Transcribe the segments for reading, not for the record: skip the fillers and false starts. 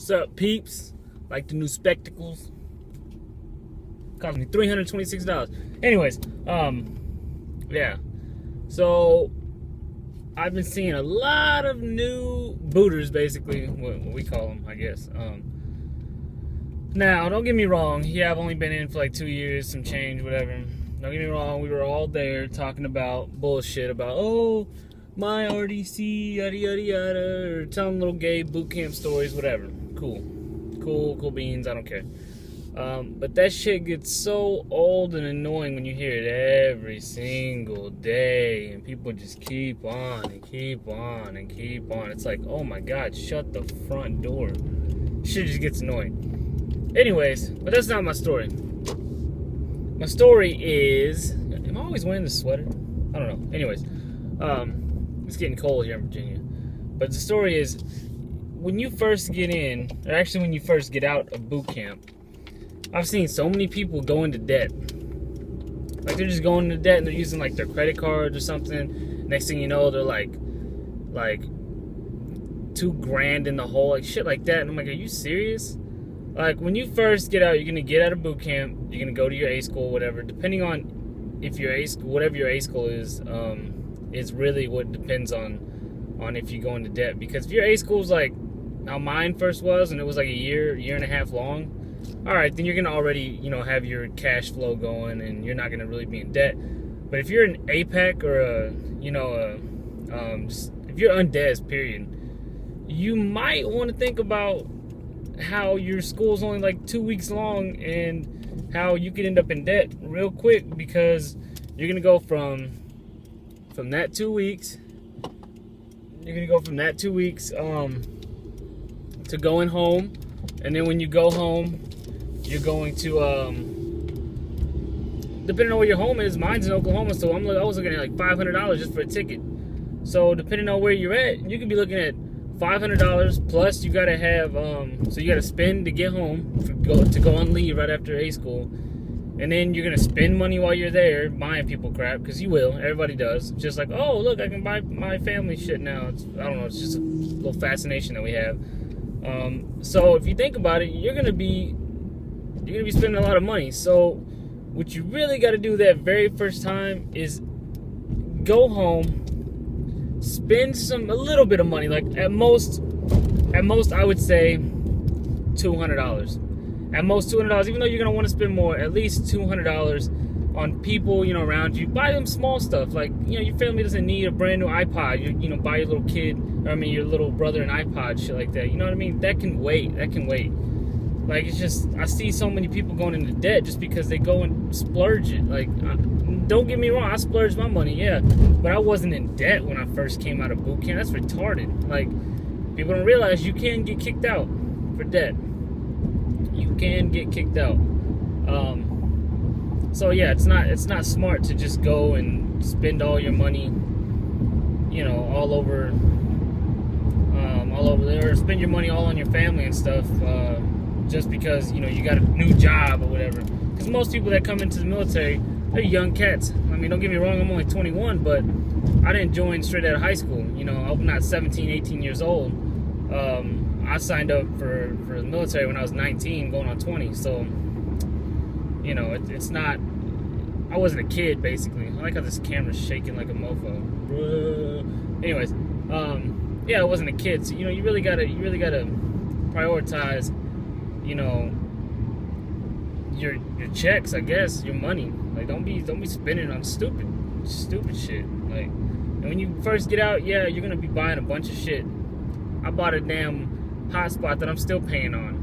What's up, peeps? Like the new spectacles? Cost me $326. Anyways, yeah. So I've been seeing a lot of new booters, basically, what we call them, I guess. Now, don't get me wrong. Yeah, I've only been in for like 2 years, some change, whatever. Don't get me wrong. We were all there talking about bullshit about, oh, my RDC, yada, yada, yada, or telling little gay boot camp stories, whatever. Cool beans, I don't care. But that shit gets so old and annoying when you hear it every single day, and people just keep on and keep on and keep on. It's like, oh my God, shut the front door. Shit just gets annoying. Anyways, but that's not my story. My story is, am I always wearing this sweater? I don't know. Anyways, it's getting cold here in Virginia. But the story is, when you first get in, or actually when you first get out of boot camp, I've seen so many people go into debt. Like, they're just going into debt and they're using like their credit cards or something. Next thing you know, they're like $2,000 in the hole, like shit like that. And I'm like, are you serious? Like, when you first get out, you're gonna get out of boot camp, you're gonna go to your A school, whatever. Depending on if your A school, whatever your A school is really what depends on if you go into debt. Because if your A school is like how mine first was, and it was like a year and a half long, all right, then you're gonna already, have your cash flow going, and you're not gonna really be in debt. But if you're an APAC or if you're undez, period, you might want to think about how your school's only like 2 weeks long, and how you could end up in debt real quick, because you're gonna go from that 2 weeks. You're gonna go from that 2 weeks to going home, and then when you go home, you're going to depending on where your home is. Mine's in Oklahoma, so I was looking at like $500 just for a ticket. So depending on where you're at, you could be looking at $500 plus you gotta have so you gotta spend to get home to go on leave right after A school, and then you're gonna spend money while you're there buying people crap, because you will. Everybody does. Just like, oh look, I can buy my family shit now. I don't know. It's just a little fascination that we have. So if you think about it, you're gonna be spending a lot of money. So what you really got to do that very first time is go home, spend a little bit of money, like at most I would say $200. At most $200, even though you're gonna want to spend more, at least $200 on people, around you. Buy them small stuff, like, your family doesn't need a brand new iPod. You buy your little kid, your little brother an iPod, shit like that. You know what I mean? That can wait. Like, it's just, I see so many people going into debt just because they go and splurge it. Like, don't get me wrong, I splurged my money, yeah, but I wasn't in debt when I first came out of boot camp. That's retarded. Like, people don't realize you can get kicked out for debt. You can get kicked out. So yeah, it's not smart to just go and spend all your money, all over there, or spend your money all on your family and stuff, just because, you got a new job or whatever. Because most people that come into the military, they're young cats. I mean, don't get me wrong, I'm only 21, but I didn't join straight out of high school. I'm not 17, 18 years old. I signed up for the military when I was 19, going on 20. So, it's not, I wasn't a kid, basically. I like how this camera's shaking like a mofo. Anyways, yeah, I wasn't a kid. So, you really gotta prioritize, your checks, I guess, your money. Like, don't be spending on stupid shit. Like, and when you first get out, yeah, you're gonna be buying a bunch of shit. I bought a damn hotspot that I'm still paying on.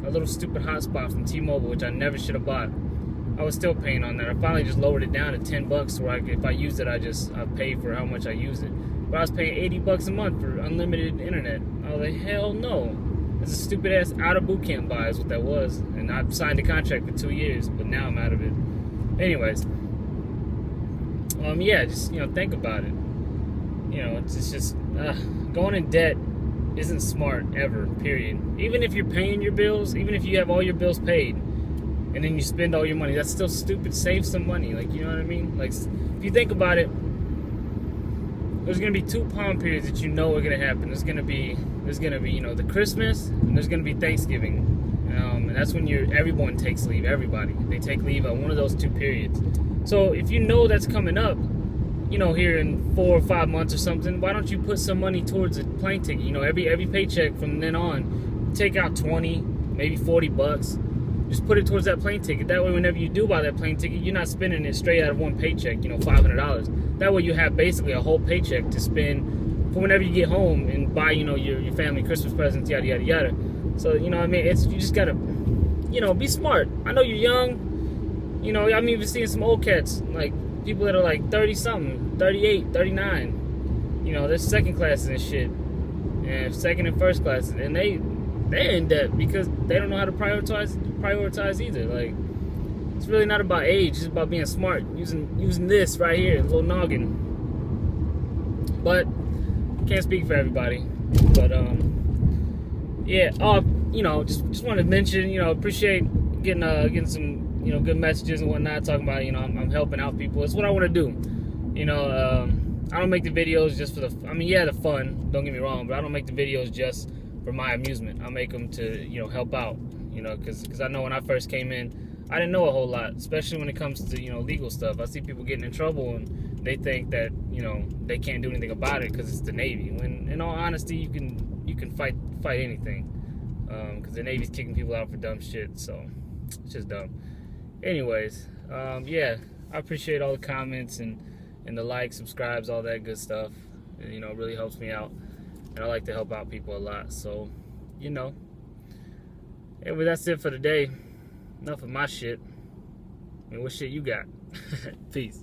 A little stupid hotspot from T-Mobile, which I never should have bought. I was still paying on that. I finally just lowered it down to $10, where if I use it, I pay for how much I use it. But I was paying $80 a month for unlimited internet. I was like, hell no. It's a stupid ass out of boot camp buy is what that was. And I've signed a contract for 2 years, but now I'm out of it. Anyways, yeah, just think about it. It's just going in debt isn't smart ever, period. Even if you're paying your bills, even if you have all your bills paid, and then you spend all your money, that's still stupid. Save some money, like, you know what I mean? Like, if you think about it, there's gonna be 2 palm periods that you know are gonna happen. There's gonna be you know, the Christmas, and there's gonna be Thanksgiving. And that's when everyone takes leave. Everybody, they take leave on one of those 2 periods. So if you know that's coming up, you know, here in 4 or 5 months or something, why don't you put some money towards a plane ticket? You know, every paycheck from then on, take out 20, maybe $40. Just put it towards that plane ticket. That way, whenever you do buy that plane ticket, you're not spending it straight out of one paycheck, you know, $500. That way you have basically a whole paycheck to spend for whenever you get home and buy, you know, your family Christmas presents, yada, yada, yada. So, you know what I mean? You just gotta, you know, be smart. I know you're young. You know, I'm even seeing some old cats, like people that are like 30-something, 38, 39. You know, they're second classes and shit. And second and first classes. And they're in debt because they don't know how to prioritize either. Like, it's really not about age, it's about being smart, using this right here, a little noggin. But can't speak for everybody. But yeah, you know, just wanted to mention, you know, appreciate getting some, you know, good messages and whatnot, talking about, you know, I'm helping out people. It's what I want to do. You know, I don't make the videos just for the fun, don't get me wrong, but I don't make the videos just for my amusement. I make them to, you know, help out, you know, because I know when I first came in, I didn't know a whole lot, especially when it comes to, you know, legal stuff. I see people getting in trouble and they think that, you know, they can't do anything about it because it's the Navy. When, in all honesty, you can fight anything, because the Navy's kicking people out for dumb shit. So it's just dumb. Anyways, yeah, I appreciate all the comments and the likes, subscribes, all that good stuff. And, you know, it really helps me out. And I like to help out people a lot. So, you know. Anyway, that's it for today. Enough of my shit. I mean, what shit you got? Peace.